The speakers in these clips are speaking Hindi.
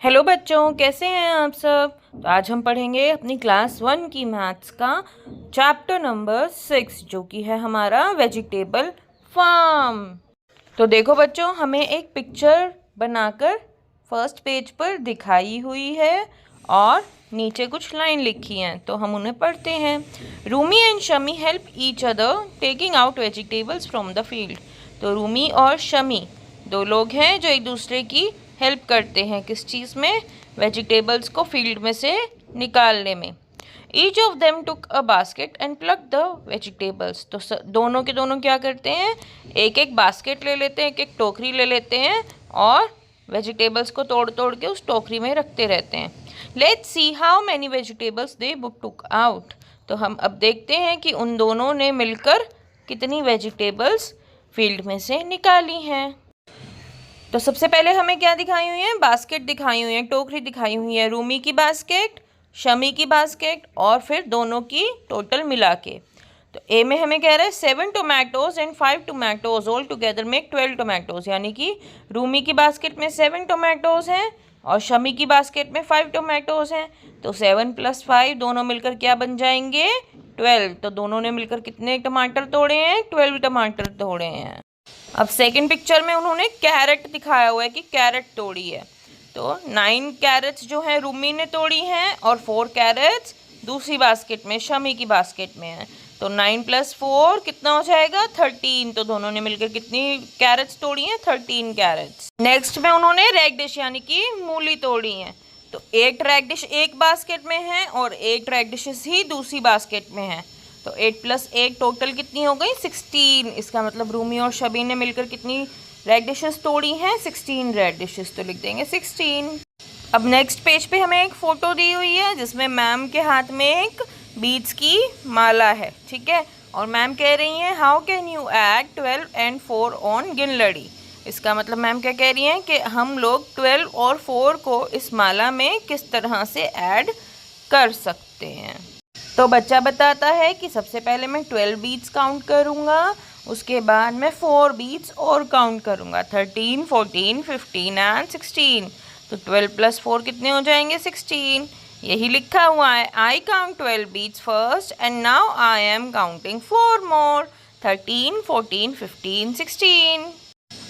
हेलो बच्चों, कैसे हैं आप सब। तो आज हम पढ़ेंगे अपनी क्लास 1 की मैथ्स का चैप्टर नंबर 6 जो कि है हमारा वेजिटेबल फार्म। तो देखो बच्चों, हमें एक पिक्चर बनाकर फर्स्ट पेज पर दिखाई हुई है और नीचे कुछ लाइन लिखी हैं, तो हम उन्हें पढ़ते हैं। Rumi and Shami help each other taking out vegetables from the field. तो रूमी और शमी दो लोग हैं जो एक दूसरे की हेल्प करते हैं किस चीज़ में, वेजिटेबल्स को फील्ड में से निकालने में। Each of them took a basket and plug the vegetables. तो दोनों के दोनों क्या करते हैं, एक एक बास्केट ले लेते हैं, एक एक टोकरी ले लेते हैं और वेजिटेबल्स को तोड़ तोड़ के उस टोकरी में रखते रहते हैं। Let's see how many vegetables they took out. तो हम अब देखते हैं कि उन दोनों ने मिलकर कितनी वेजिटेबल्स फील्ड में से निकाली हैं। तो सबसे पहले हमें क्या दिखाई हुई है, बास्केट दिखाई हुई है, टोकरी दिखाई हुई है, रूमी की बास्केट, शमी की बास्केट और फिर दोनों की टोटल मिला के। तो ए में हमें कह रहा है 7 tomatoes and 5 tomatoes all together make 12 tomatoes, यानी कि रूमी की बास्केट में 7 टोमेटोज हैं और शमी की बास्केट में 5 टोमेटोज हैं। तो 7 + 5 दोनों मिलकर क्या बन जाएंगे, 12। तो दोनों ने मिलकर कितने टमाटर तोड़े हैं, 12 टमाटर तोड़े हैं। अब सेकंड पिक्चर में उन्होंने कैरेट दिखाया हुआ है कि कैरेट तोड़ी है। तो 9 कैरेट्स जो है रूमी ने तोड़ी हैं और 4 कैरेट्स दूसरी बास्केट में, शमी की बास्केट में है। तो 9 + 4 कितना हो जाएगा, 13। तो दोनों ने मिलकर कितनी कैरेट्स तोड़ी हैं, 13 कैरेट्स। नेक्स्ट में उन्होंने रेडिश यानी कि मूली तोड़ी है। तो 8 रेडिश एक बास्केट में है और 8 रेडिशेस ही दूसरी बास्केट में है। तो 8 + 1 टोटल कितनी हो गई, 16। इसका मतलब रूमी और शबी ने मिलकर कितनी रेड डिशेस तोड़ी हैं, 16 रेड डिशेस। तो लिख देंगे 16। अब नेक्स्ट पेज पे हमें एक फ़ोटो दी हुई है जिसमें मैम के हाथ में एक बीड्स की माला है, ठीक है। और मैम कह रही हैं how can you add 12 and 4 on गिनलड़ी। इसका मतलब मैम क्या कह रही हैं कि हम लोग 12 और 4 को इस माला में किस तरह से ऐड कर सकते हैं। तो बच्चा बताता है कि सबसे पहले मैं 12 बीट्स काउंट करूँगा, उसके बाद मैं 4 बीट्स और काउंट करूँगा, 13, 14, 15 एंड 16। तो 12 + 4 कितने हो जाएंगे, 16। यही लिखा हुआ है, I count 12 beads first and now I am counting 4 more, 13, 14, 15, 16।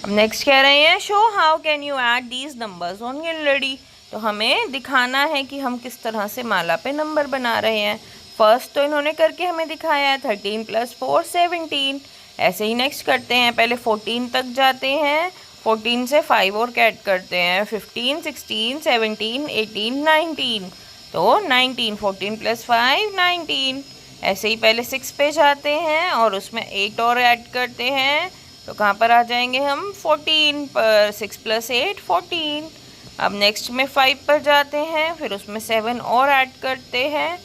अब नेक्स्ट कह रहे हैं show how can you add these numbers on गिनलड़ी। तो हमें दिखाना है कि हम किस तरह से माला पे नंबर बना रहे हैं। फर्स्ट तो इन्होंने करके हमें दिखाया है 13 + 4 17। ऐसे ही नेक्स्ट करते हैं, पहले 14 तक जाते हैं, 14 से 5 और ऐड करते हैं, 15 16 17 18 19। तो 19, 14 + 5 19। ऐसे ही पहले 6 पे जाते हैं और उसमें 8 और ऐड करते हैं, तो कहाँ पर आ जाएंगे हम, 14 पर। 6 + 8 14। अब नेक्स्ट में 5 पर जाते हैं, फिर उसमें 7 और ऐड करते हैं,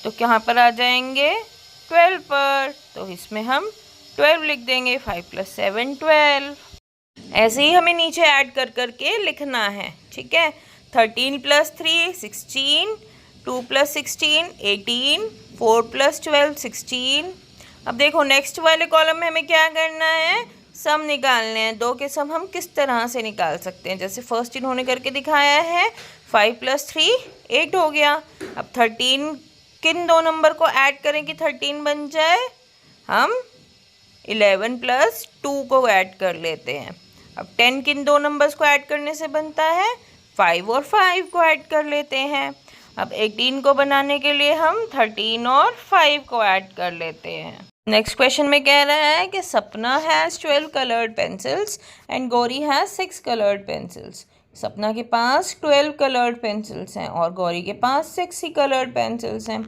तो कहाँ पर आ जाएंगे, 12 पर। तो इसमें हम 12 लिख देंगे, 5 + 7 12। ऐसे ही हमें नीचे ऐड कर करके लिखना है, ठीक है। 13 + 3 16, 2 + 16 18, 4 + 12 16। अब देखो नेक्स्ट वाले कॉलम में हमें क्या करना है, सम निकालने हैं। दो के सम हम किस तरह से निकाल सकते हैं, जैसे फर्स्ट इन्होंने करके दिखाया है, 5 + 3 8 हो गया। अब 13 किन दो नंबर को ऐड करें कि 13 बन जाए, हम 11 + 2 को ऐड कर लेते हैं। अब 10 किन दो नंबर्स को ऐड करने से बनता है, 5 और 5 को ऐड कर लेते हैं। अब 18 को बनाने के लिए हम 13 और 5 को ऐड कर लेते हैं। नेक्स्ट क्वेश्चन में कह रहा है कि सपना has 12 coloured pencils and Gauri has 6 coloured pencils. सपना के पास 12 कलर्ड पेंसिल्स हैं और गौरी के पास 6 ही कलर्ड पेंसिल्स हैं।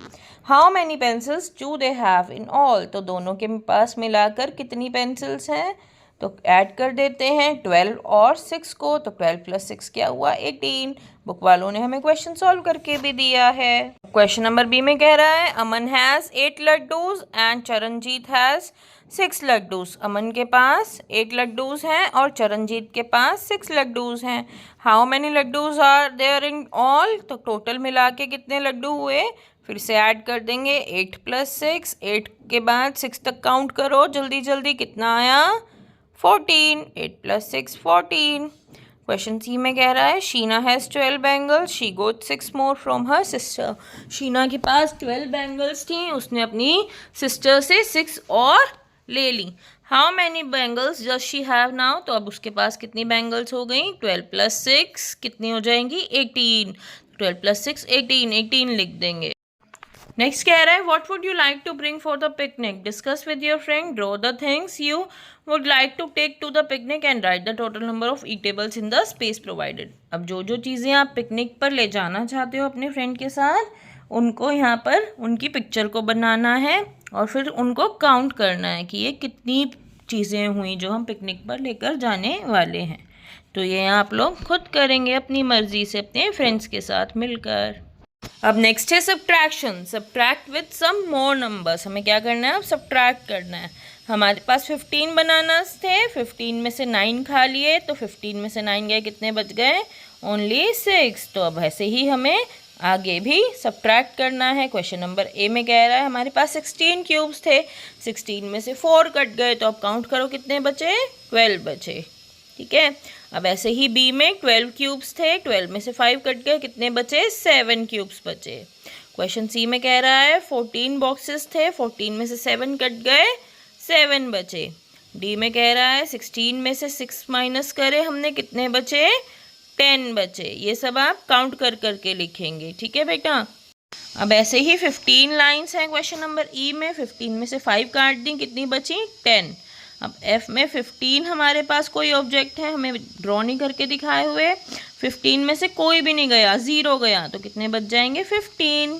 How many pencils do they have in all. तो दोनों के पास मिलाकर कितनी पेंसिल्स हैं, तो ऐड कर देते हैं 12 और 6 को। तो 12 + 6 क्या हुआ, 18। बुक वालों ने हमें क्वेश्चन सॉल्व करके भी दिया है। क्वेश्चन नंबर बी में कह रहा है Aman has 8 laddoos and Charanjit has 6 laddoos. Aman के पास 8 लड्डूज हैं और चरणजीत के पास 6 लड्डूज हैं। How many laddoos are there in all. तो टोटल मिला के कितने लड्डू हुए, फिर से ऐड कर देंगे, 8 + 6, 8 के बाद 6 तक काउंट करो जल्दी जल्दी, कितना आया, 14। 8 + 6 14। क्वेश्चन सी में कह रहा है Sheena has 12 bangles, she got 6 more from her sister. Sheena के पास 12 बैंगल्स थी, उसने अपनी सिस्टर से 6 और ले ली। How many bangles does she have now, तो अब उसके पास कितनी बैंगल्स हो गई, 12 + 6 कितनी हो जाएंगी, 18। 12 + 6 18, 18 लिख देंगे। नेक्स्ट कह रहा है what would you like to bring for the picnic, discuss with your friend, draw the things you would like to take to the picnic and write the total number of eatables in the space provided. अब जो जो चीज़ें आप पिकनिक पर ले जाना चाहते हो अपने फ्रेंड के साथ, उनको यहाँ पर उनकी पिक्चर को बनाना है और फिर उनको काउंट करना है कि ये कितनी चीज़ें हुई जो हम पिकनिक पर लेकर जाने वाले हैं। तो ये आप लोग खुद करेंगे अपनी मर्ज़ी से अपने फ्रेंड्स के साथ मिलकर। अब नेक्स्ट है subtraction, subtract with some more numbers. हमें क्या करना है, अब सब्ट्रैक्ट करना है। हमारे पास 15 बनानास थे, 15 में से 9 खा लिए, तो 15 में से 9 गए, कितने बच गए, ओनली 6। तो अब ऐसे ही हमें आगे भी सब्ट्रैक्ट करना है। क्वेश्चन नंबर ए में कह रहा है हमारे पास 16 क्यूब्स थे, 16 में से 4 कट गए, तो अब काउंट करो कितने बचे, 12 बचे। ठीक है, अब ऐसे ही बी में 12 क्यूब्स थे, 12 में से 5 कट गए, कितने बचे, 7 क्यूब्स बचे। क्वेश्चन सी में कह रहा है 14 बॉक्सेस थे, 14 में से 7 कट गए, 7 बचे। डी में कह रहा है 16 में से 6 माइनस करें हमने, कितने बचे, 10 बचे। ये सब आप काउंट कर करके लिखेंगे। ठीक है बेटा। अब ऐसे ही 15 लाइन्स हैं क्वेश्चन नंबर ई में, 15 में से 5 काट दी, कितनी बची, 10। अब एफ में 15 हमारे पास कोई ऑब्जेक्ट है, हमें ड्रॉ नहीं करके दिखाए हुए, 15 में से कोई भी नहीं गया, 0 गया, तो कितने बच जाएंगे, 15।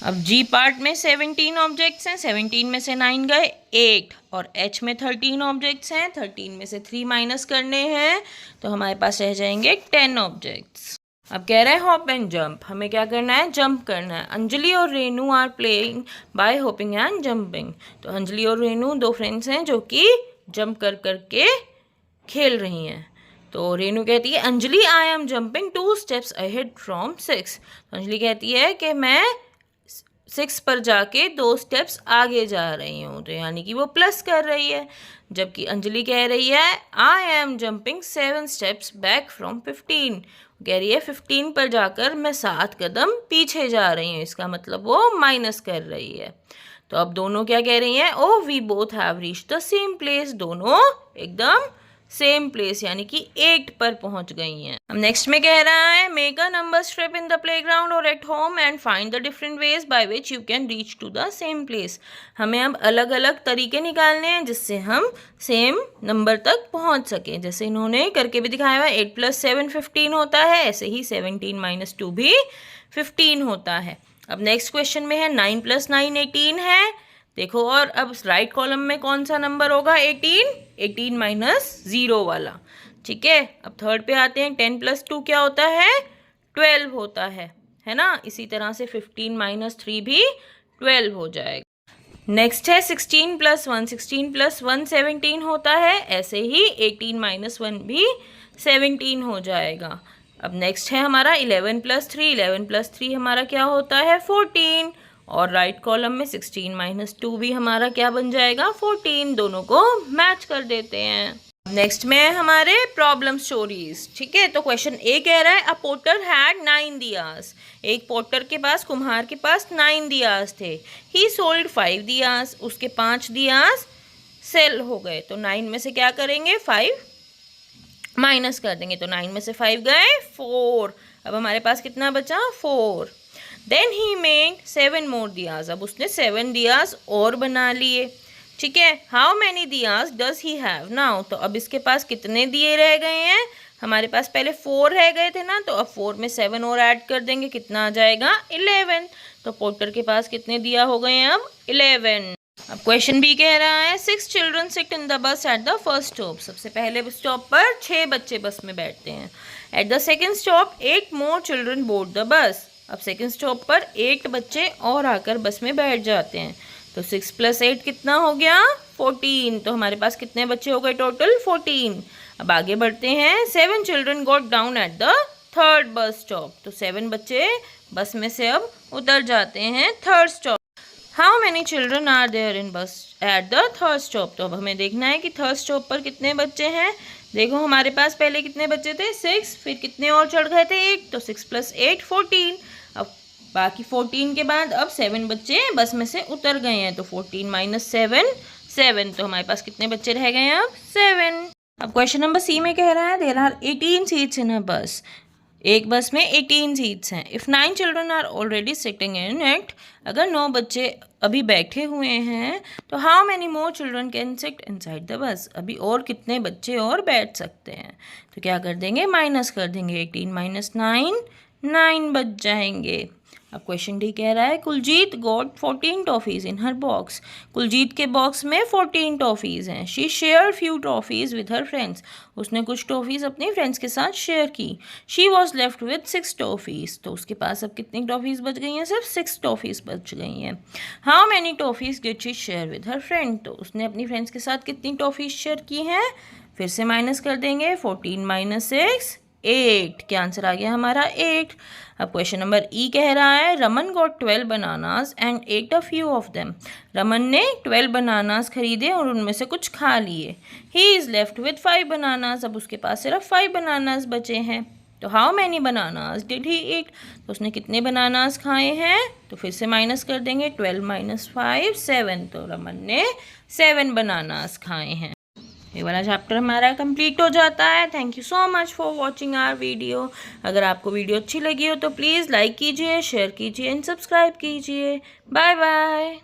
अब जी पार्ट में 17 ऑब्जेक्ट्स हैं, 17 में से 9 गए, 8। और एच में 13 ऑब्जेक्ट्स हैं, 13 में से 3 माइनस करने हैं, तो हमारे पास रह जाएंगे 10 ऑब्जेक्ट्स। अब कह रहा है हॉप एंड जंप, हमें क्या करना है, जंप करना है। अंजलि और Renu are playing by hopping and jumping. तो अंजलि और रेनू 2 फ्रेंड्स हैं जो कि जंप कर करके खेल रही हैं। तो रेनू कहती है Anjali I am jumping 2 steps ahead from 6। तो अंजलि कहती है कि मैं 6 पर जाके 2 स्टेप्स आगे जा रही हूँ, तो यानी कि वो प्लस कर रही है। जबकि अंजलि कह रही है I am jumping 7 steps back from 15। कह रही है 15 पर जाकर मैं 7 कदम पीछे जा रही हूँ, इसका मतलब वो माइनस कर रही है। तो अब दोनों क्या कह रही हैं, oh we both have reached the same place, दोनों एकदम सेम प्लेस यानी कि 8 पर पहुंच गई हैं। अब नेक्स्ट में कह रहा है make a number strip in the playground और at home and find the different ways by which you can reach to the same place. हमें अब अलग अलग तरीके निकालने हैं जिससे हम सेम नंबर तक पहुंच सकें। जैसे इन्होंने करके भी दिखाया हुआ, 8 + 7 15 होता है, ऐसे ही 17 - 2 भी 15 होता है। अब नेक्स्ट क्वेश्चन में है 9 + 9 18 है। देखो, और अब राइट कॉलम में कौन सा नंबर होगा, 18, 18 - 0 वाला। ठीक है, अब थर्ड पे आते हैं, 10 + 2 क्या होता है, 12 होता है ना। इसी तरह से 15 - 3 भी 12 हो जाएगा। नेक्स्ट है 16 + 1, 16 + 1 17 होता है, ऐसे ही 18 - 1 भी 17 हो जाएगा। अब नेक्स्ट है हमारा 11 + 3, 11 + 3 हमारा क्या होता है, 14। और राइट कॉलम में 16 - 2 भी हमारा क्या बन जाएगा, 14। दोनों को मैच कर देते हैं। नेक्स्ट में हमारे प्रॉब्लम स्टोरीज। ठीक है, तो क्वेश्चन ए कह रहा है अ पोटर हैड 9 दियास। एक पोटर के पास, कुम्हार के पास 9 दियास थे। ही सोल्ड 5 दियास, उसके 5 दियास सेल हो गए। तो 9 में से क्या करेंगे, 5 माइनस कर देंगे, तो 9 में से 5 गए, 4। अब हमारे पास कितना बचा, 4। देन ही मेड 7 मोर दियाज, अब उसने 7 दियाज और बना लिए। ठीक है, how many diyas does he have now, तो अब इसके पास कितने दिए रह गए हैं, हमारे पास पहले 4 रह गए थे ना, तो अब 4 में 7 और ऐड कर देंगे, कितना आ जाएगा, 11। तो पोर्टर के पास कितने दिया हो गए हैं, अब 11। अब क्वेश्चन बी कह रहा है 6 children sit in the bus at the first stop. सबसे पहले स्टॉप पर 6 बच्चे बस में बैठते हैं। At the second stop 8 more children board the bus. अब सेकेंड स्टॉप पर 8 बच्चे और आकर बस में बैठ जाते हैं। तो 6 + 8 कितना हो गया, 14। तो हमारे पास कितने बच्चे हो गए टोटल, 14। अब आगे बढ़ते हैं, 7 children got down at the third bus stop. तो 7 बच्चे बस में से अब उतर जाते हैं third stop. How many children are there in bus at the third stop. तो अब हमें देखना है कि थर्ड स्टॉप पर कितने बच्चे हैं, देखो हमारे पास पहले कितने बच्चे थे 6, फिर कितने और चढ़ गए थे 8, तो 6 + 8 14। अब बाकी 14 के बाद अब 7 बच्चे बस में से उतर गए हैं, तो 14 - 7 7, तो हमारे पास कितने बच्चे रह गए हैं अब 7। अब क्वेश्चन नंबर सी में कह रहा है there are 18 seats in a bus. एक बस में 18 सीट्स हैं। If 9 children are already sitting in it, अगर 9 बच्चे अभी बैठे हुए हैं तो how many more children can sit inside the bus, अभी और कितने बच्चे और बैठ सकते हैं। तो क्या कर देंगे, माइनस कर देंगे, 18 - 9 9 बच जाएंगे। अब क्वेश्चन डी कह रहा है कुलजीत गॉट 14 टॉफ़ीज़ इन हर बॉक्स। कुलजीत के बॉक्स में 14 टॉफ़ीज़ हैं। She share few toffees with her friends, उसने कुछ टॉफ़ीज़ अपने फ्रेंड्स के साथ शेयर की। She was left with 6 toffees, तो उसके पास अब कितनी टॉफ़ीज़ बच गई हैं, सिर्फ 6 टॉफ़ीज़ बच गई हैं। How many toffees did she share with her friend, तो उसने अपनी फ्रेंड्स के साथ कितनी टॉफ़ीज़ शेयर की हैं, फिर से माइनस कर देंगे, 14 - 6 8, क्या आंसर आ गया हमारा 8। अब क्वेश्चन नंबर ई कह रहा है Raman got 12 bananas and at a few of them. Raman ने 12 बनानास खरीदे और उनमें से कुछ खा लिए। He is left with 5 bananas, अब उसके पास सिर्फ 5 बनानास बचे हैं। तो how many bananas did he eat, तो उसने कितने बनानास खाए हैं, तो फिर से माइनस कर देंगे, 12 - 5 7, तो रमन ने 7 बनानास खाए हैं। ये वाला चैप्टर हमारा कंप्लीट हो जाता है। Thank you so much for watching our video. अगर आपको वीडियो अच्छी लगी हो तो प्लीज़ लाइक कीजिए, शेयर कीजिए एंड सब्सक्राइब कीजिए। Bye bye.